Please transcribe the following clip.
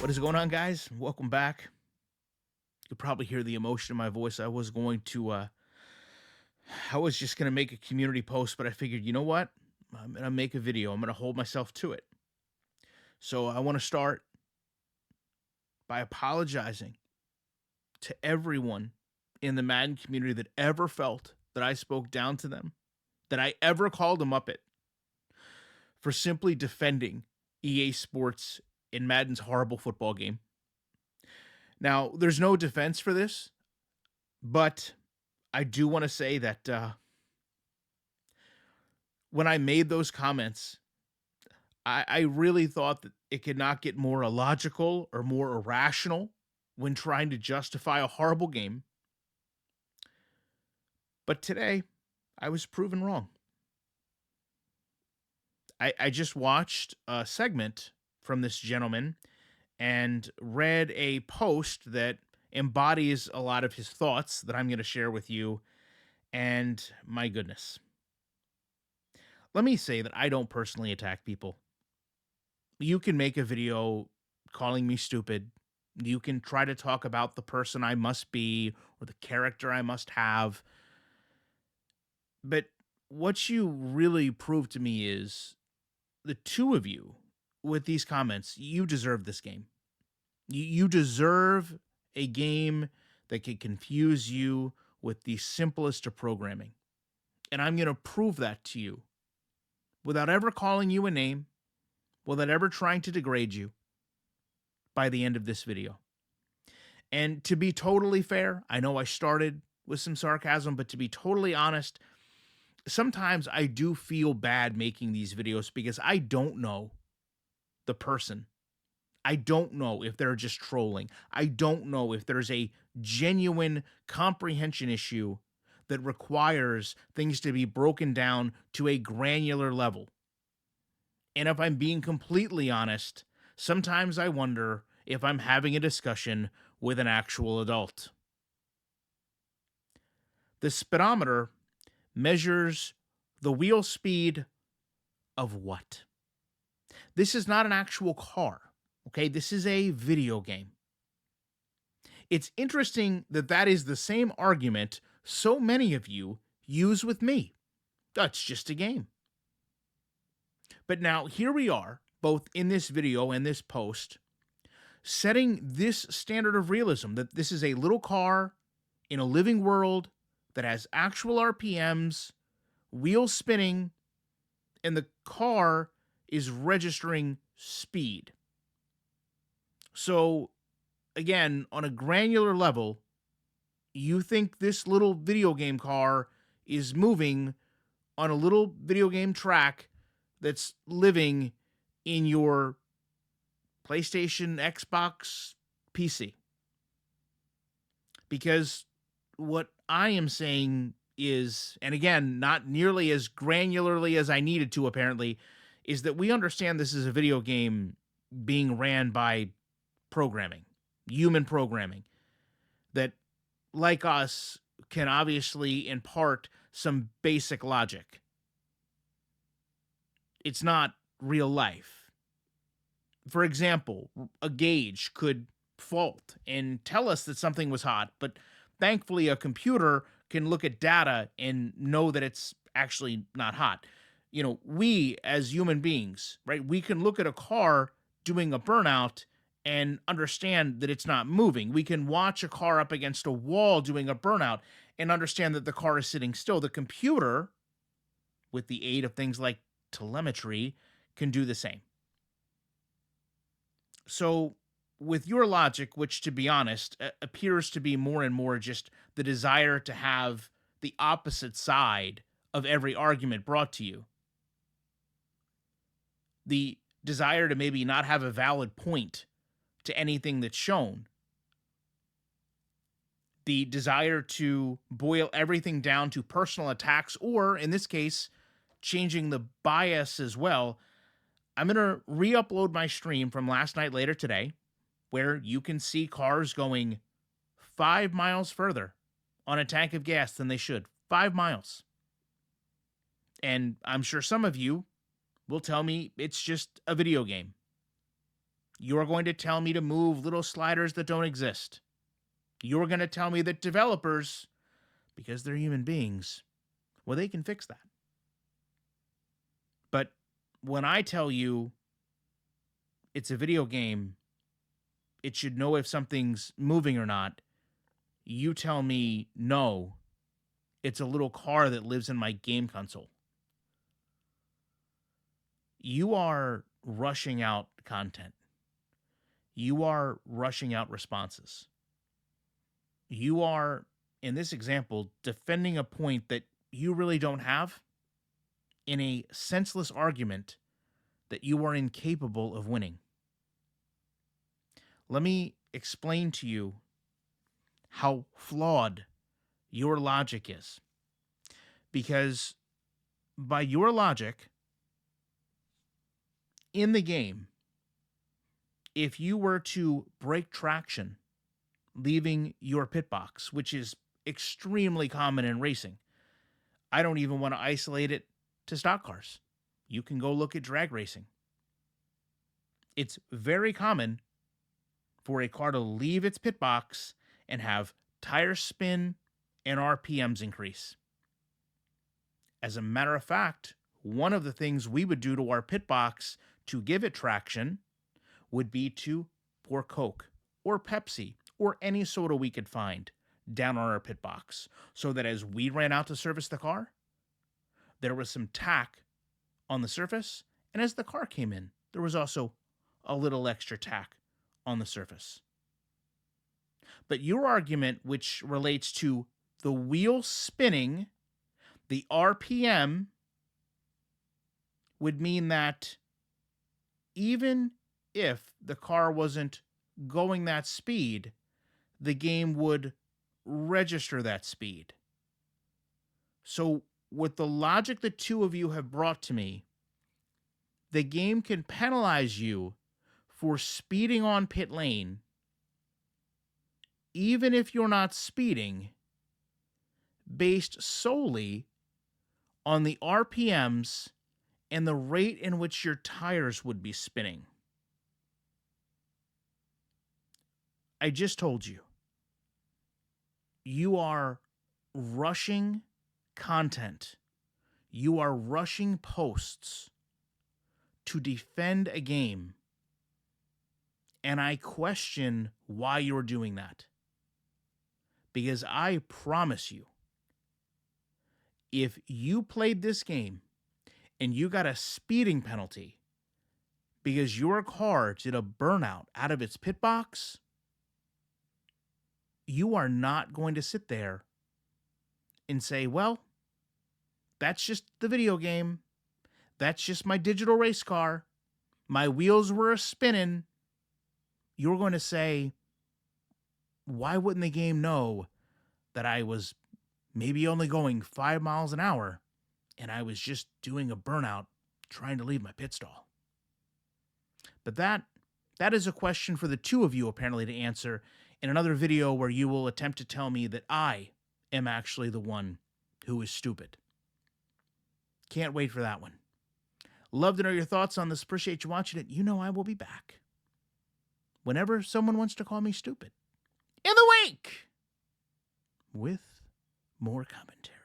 What is going on, guys? Welcome back. You could probably hear the emotion in my voice. I was just gonna make a community post, but I figured, you know what? I'm gonna make a video. I'm gonna hold myself to it. So I want to start by apologizing to everyone in the Madden community that ever felt that I spoke down to them, that I ever called them up it for simply defending EA Sports in Madden's horrible football game. Now, there's no defense for this, but I do want to say that when I made those comments, I really thought that it could not get more illogical or more irrational when trying to justify a horrible game. But today, I was proven wrong. I just watched a segment from this gentleman and read a post that embodies a lot of his thoughts that I'm going to share with you. And my goodness, let me say that I don't personally attack people. You can make a video calling me stupid. You can try to talk about the person I must be or the character I must have. But what you really prove to me is the two of you with these comments, you deserve this game. You deserve a game that can confuse you with the simplest of programming. And I'm going to prove that to you without ever calling you a name, without ever trying to degrade you by the end of this video. And to be totally fair, I know I started with some sarcasm, but to be totally honest, sometimes I do feel bad making these videos because I don't know the person. I don't know if they're just trolling. I don't know if there's a genuine comprehension issue that requires things to be broken down to a granular level. And if I'm being completely honest, sometimes I wonder if I'm having a discussion with an actual adult. The speedometer measures the wheel speed of what? This is not an actual car, okay? This is a video game. It's interesting that that is the same argument so many of you use with me. That's just a game. But now here we are, both in this video and this post, setting this standard of realism that this is a little car in a living world that has actual RPMs, wheels spinning, and the car is registering speed. So, again, on a granular level, you think this little video game car is moving on a little video game track that's living in your PlayStation, Xbox, PC. Because what I am saying is, and again, not nearly as granularly as I needed to, apparently, is that we understand this is a video game being ran by programming, human programming, that, like us, can obviously impart some basic logic. It's not real life. For example, a gauge could fault and tell us that something was hot, but thankfully a computer can look at data and know that it's actually not hot. You know, we as human beings, right? We can look at a car doing a burnout and understand that it's not moving. We can watch a car up against a wall doing a burnout and understand that the car is sitting still. The computer, with the aid of things like telemetry, can do the same. So, with your logic, which to be honest appears to be more and more just the desire to have the opposite side of every argument brought to you, the desire to maybe not have a valid point to anything that's shown, the desire to boil everything down to personal attacks, or in this case, changing the bias as well. I'm going to re upload my stream from last night later today, where you can see cars going 5 miles further on a tank of gas than they should. 5 miles. And I'm sure some of you will tell me it's just a video game. You're going to tell me to move little sliders that don't exist. You're going to tell me that developers, because they're human beings, well, they can fix that. But when I tell you it's a video game, it should know if something's moving or not, you tell me no, it's a little car that lives in my game console. You are rushing out content. You are rushing out responses. You are, in this example, defending a point that you really don't have in a senseless argument that you are incapable of winning. Let me explain to you how flawed your logic is. Because by your logic, in the game, if you were to break traction, leaving your pit box, which is extremely common in racing, I don't even want to isolate it to stock cars. You can go look at drag racing. It's very common for a car to leave its pit box and have tires spin and RPMs increase. As a matter of fact, one of the things we would do to our pit box to give it traction would be to pour Coke or Pepsi or any soda we could find down on our pit box, so that as we ran out to service the car, there was some tack on the surface, and as the car came in, there was also a little extra tack on the surface. But your argument, which relates to the wheel spinning, the RPM, would mean that even if the car wasn't going that speed, the game would register that speed. So, with the logic the two of you have brought to me, the game can penalize you for speeding on pit lane, even if you're not speeding, based solely on the RPMs and the rate in which your tires would be spinning. I just told you, you are rushing content. You are rushing posts to defend a game. And I question why you're doing that. Because I promise you, if you played this game and you got a speeding penalty because your car did a burnout out of its pit box, you are not going to sit there and say, well, that's just the video game. That's just my digital race car. My wheels were spinning. You're going to say, why wouldn't the game know that I was maybe only going 5 miles an hour and I was just doing a burnout trying to leave my pit stall? But that is a question for the two of you apparently to answer in another video, where you will attempt to tell me that I am actually the one who is stupid. Can't wait for that one. Love to know your thoughts on this. Appreciate you watching it. You know I will be back whenever someone wants to call me stupid in the week with more commentary.